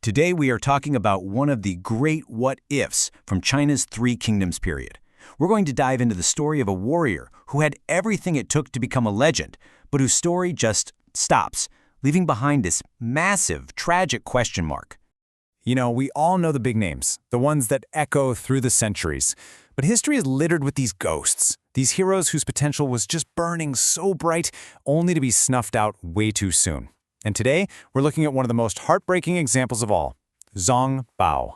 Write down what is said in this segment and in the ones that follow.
Today we are talking about one of the great what-ifs from China's Three Kingdoms period. We're going to dive into the story of a warrior who had everything it took to become a legend, but whose story just stops, leaving behind this massive, tragic question mark. You know, we all know the big names, the ones that echo through the centuries. But history is littered with these ghosts, these heroes whose potential was just burning so bright, only to be snuffed out way too soon. And today, we're looking at one of the most heartbreaking examples of all, Zhang Bao.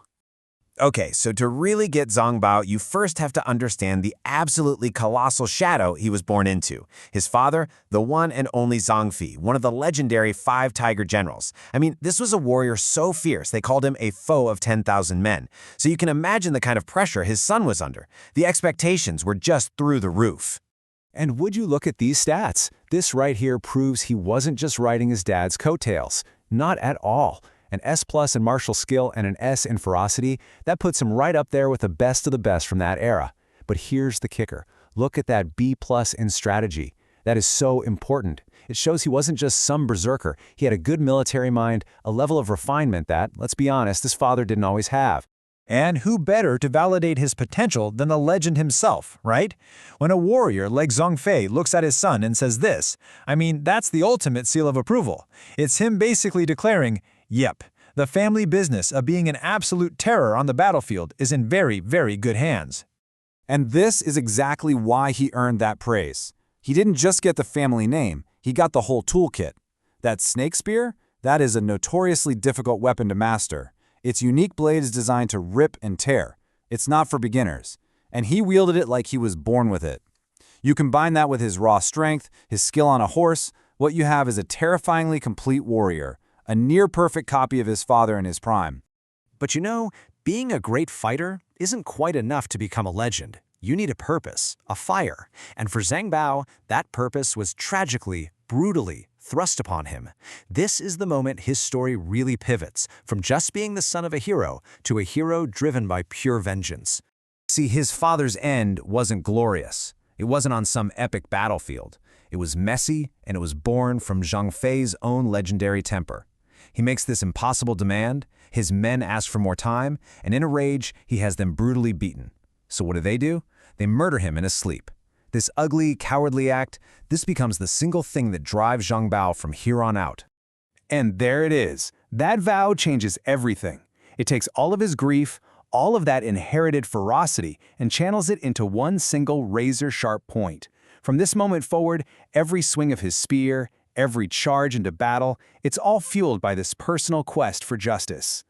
Okay, so to really get Zhang Bao, you first have to understand the absolutely colossal shadow he was born into. His father, the one and only Zhang Fei, one of the legendary 5 tiger generals. I mean, this was a warrior so fierce, they called him a foe of 10,000 men. So you can imagine the kind of pressure his son was under. The expectations were just through the roof. And would you look at these stats? This right here proves he wasn't just riding his dad's coattails. Not at all. An S+ in martial skill and an S in ferocity, that puts him right up there with the best of the best from that era. But here's the kicker. Look at that B+ in strategy. That is so important. It shows he wasn't just some berserker. He had a good military mind, a level of refinement that, let's be honest, his father didn't always have. And who better to validate his potential than the legend himself, right? When a warrior like Zhang Fei looks at his son and says this, I mean, that's the ultimate seal of approval. It's him basically declaring, yep, the family business of being an absolute terror on the battlefield is in very, very good hands. And this is exactly why he earned that praise. He didn't just get the family name, he got the whole toolkit. That snake spear? That is a notoriously difficult weapon to master. Its unique blade is designed to rip and tear. It's not for beginners. And he wielded it like he was born with it. You combine that with his raw strength, his skill on a horse, what you have is a terrifyingly complete warrior, a near-perfect copy of his father in his prime. But you know, being a great fighter isn't quite enough to become a legend. You need a purpose, a fire. And for Zhang Bao, that purpose was tragically, brutally thrust upon him. This is the moment his story really pivots, from just being the son of a hero to a hero driven by pure vengeance. See, his father's end wasn't glorious. It wasn't on some epic battlefield. It was messy, and it was born from Zhang Fei's own legendary temper. He makes this impossible demand, his men ask for more time, and in a rage, he has them brutally beaten. So what do? They murder him in his sleep. This ugly, cowardly act, this becomes the single thing that drives Zhang Bao from here on out. And there it is. That vow changes everything. It takes all of his grief, all of that inherited ferocity, and channels it into one single razor-sharp point. From this moment forward, every swing of his spear, every charge into battle, it's all fueled by this personal quest for justice.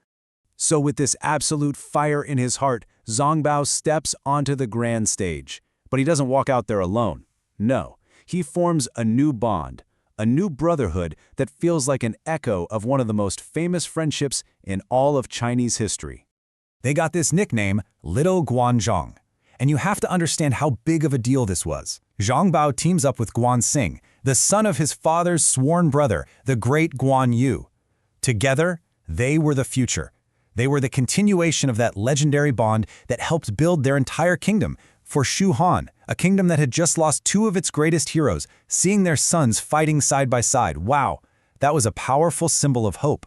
So with this absolute fire in his heart, Zhang Bao steps onto the grand stage. But he doesn't walk out there alone. No, he forms a new bond, a new brotherhood that feels like an echo of one of the most famous friendships in all of Chinese history. They got this nickname, Little Guan-Zhang. And you have to understand how big of a deal this was. Zhang Bao teams up with Guan Xing, the son of his father's sworn brother, the great Guan Yu. Together, they were the future. They were the continuation of that legendary bond that helped build their entire kingdom. For Shu Han, a kingdom that had just lost 2 of its greatest heroes, seeing their sons fighting side by side, wow, that was a powerful symbol of hope.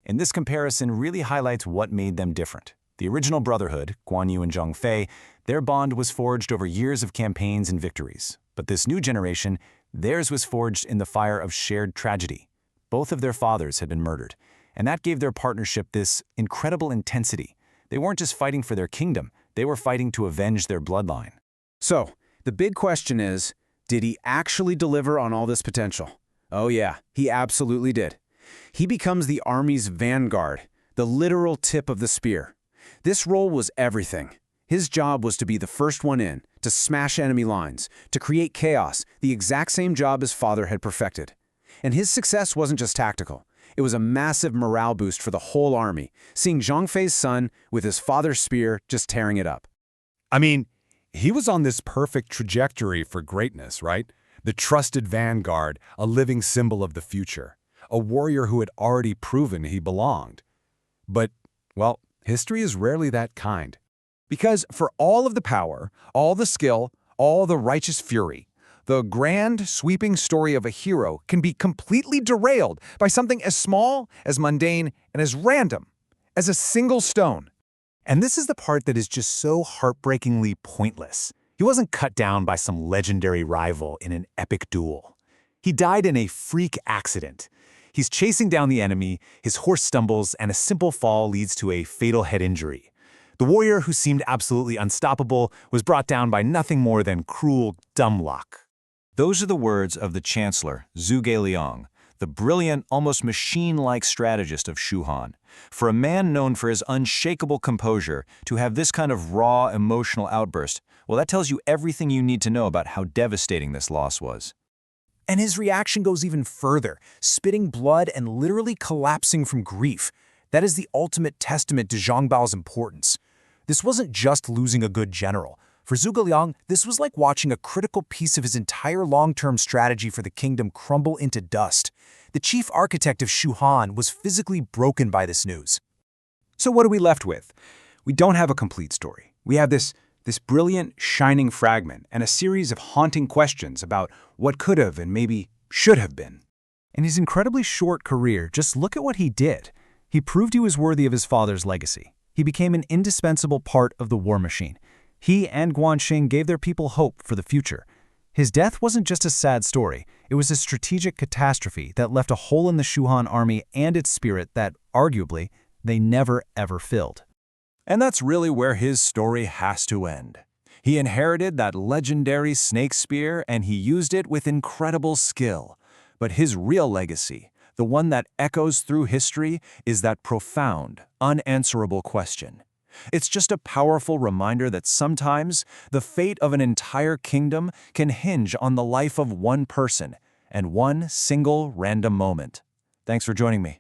And this comparison really highlights what made them different. The original brotherhood, Guan Yu and Zhang Fei, their bond was forged over years of campaigns and victories. But this new generation, theirs was forged in the fire of shared tragedy. Both of their fathers had been murdered, and that gave their partnership this incredible intensity. They weren't just fighting for their kingdom, they were fighting to avenge their bloodline. So, the big question is, did he actually deliver on all this potential? Oh yeah, he absolutely did. He becomes the army's vanguard, the literal tip of the spear. This role was everything. His job was to be the first one in, to smash enemy lines, to create chaos, the exact same job his father had perfected. And his success wasn't just tactical. It was a massive morale boost for the whole army, seeing Zhang Fei's son with his father's spear just tearing it up. I mean, he was on this perfect trajectory for greatness, right? The trusted vanguard, a living symbol of the future, a warrior who had already proven he belonged. But, well, history is rarely that kind. Because for all of the power, all the skill, all the righteous fury, the grand, sweeping story of a hero can be completely derailed by something as small, as mundane, and as random as a single stone. And this is the part that is just so heartbreakingly pointless. He wasn't cut down by some legendary rival in an epic duel. He died in a freak accident. He's chasing down the enemy, his horse stumbles, and a simple fall leads to a fatal head injury. The warrior who seemed absolutely unstoppable was brought down by nothing more than cruel, dumb luck. Those are the words of the Chancellor, Zhuge Liang, the brilliant, almost machine-like strategist of Shu Han. For a man known for his unshakable composure to have this kind of raw, emotional outburst, well, that tells you everything you need to know about how devastating this loss was. And his reaction goes even further, spitting blood and literally collapsing from grief. That is the ultimate testament to Zhang Bao's importance. This wasn't just losing a good general. For Zhuge Liang, this was like watching a critical piece of his entire long-term strategy for the kingdom crumble into dust. The chief architect of Shu Han was physically broken by this news. So what are we left with? We don't have a complete story. We have this brilliant, shining fragment and a series of haunting questions about what could have and maybe should have been. In his incredibly short career, just look at what he did. He proved he was worthy of his father's legacy. He became an indispensable part of the war machine. He and Guan Xing gave their people hope for the future. His death wasn't just a sad story. It was a strategic catastrophe that left a hole in the Shu Han army and its spirit that, arguably, they never ever filled. And that's really where his story has to end. He inherited that legendary snake spear and he used it with incredible skill. But his real legacy, the one that echoes through history, is that profound, unanswerable question. It's just a powerful reminder that sometimes the fate of an entire kingdom can hinge on the life of one person and one single random moment. Thanks for joining me.